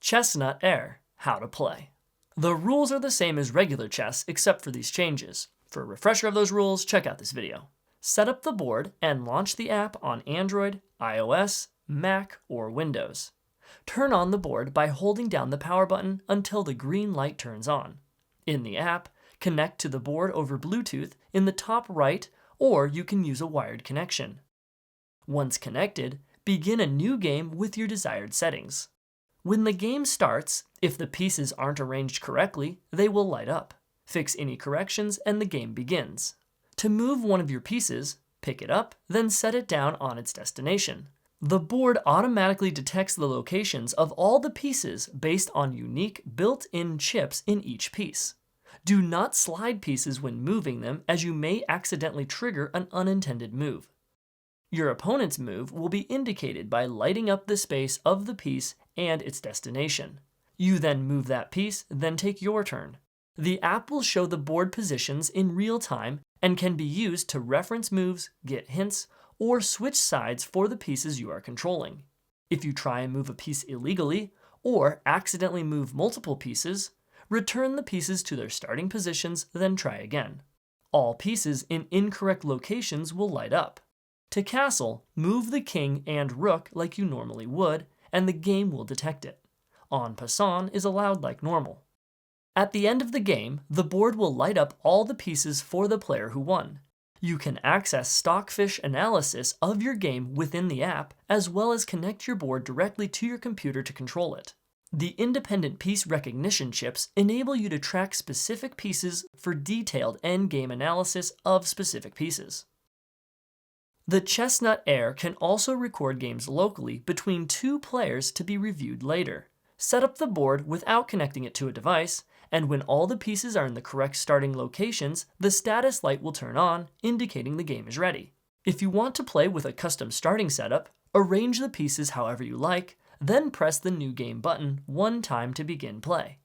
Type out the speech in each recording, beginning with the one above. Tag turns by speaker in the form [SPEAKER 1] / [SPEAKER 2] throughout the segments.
[SPEAKER 1] ChessNut Air, how to play. The rules are the same as regular chess except for these changes. For a refresher of those rules, check out this video. Set up the board and launch the app on Android, iOS, Mac, or Windows. Turn on the board by holding down the power button until the green light turns on. In the app, connect to the board over Bluetooth in the top right, or you can use a wired connection. Once connected, begin a new game with your desired settings. When the game starts, if the pieces aren't arranged correctly, they will light up. Fix any corrections and the game begins. To move one of your pieces, pick it up, then set it down on its destination. The board automatically detects the locations of all the pieces based on unique built-in chips in each piece. Do not slide pieces when moving them, as you may accidentally trigger an unintended move. Your opponent's move will be indicated by lighting up the space of the piece and its destination. You then move that piece, then take your turn. The app will show the board positions in real time and can be used to reference moves, get hints, or switch sides for the pieces you are controlling. If you try and move a piece illegally, or accidentally move multiple pieces, return the pieces to their starting positions, then try again. All pieces in incorrect locations will light up. To castle, move the king and rook like you normally would, and the game will detect it. En passant is allowed like normal. At the end of the game, the board will light up all the pieces for the player who won. You can access stockfish analysis of your game within the app, as well as connect your board directly to your computer to control it. The independent piece recognition chips enable you to track specific pieces for detailed endgame analysis of specific pieces. The ChessNut Air can also record games locally between two players to be reviewed later. Set up the board without connecting it to a device, and when all the pieces are in the correct starting locations, the status light will turn on, indicating the game is ready. If you want to play with a custom starting setup, arrange the pieces however you like, then press the New Game button one time to begin play.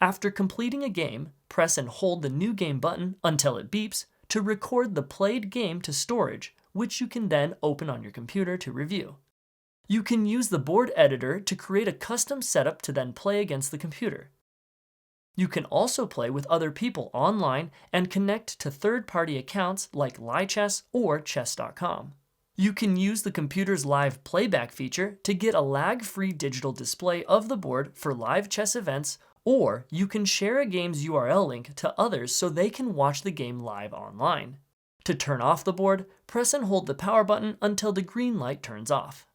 [SPEAKER 1] After completing a game, press and hold the New Game button until it beeps to record the played game to storage, which you can then open on your computer to review. You can use the board editor to create a custom setup to then play against the computer. You can also play with other people online and connect to third-party accounts like LiChess or Chess.com. You can use the computer's live playback feature to get a lag-free digital display of the board for live chess events, or you can share a game's URL link to others so they can watch the game live online. To turn off the board, press and hold the power button until the green light turns off.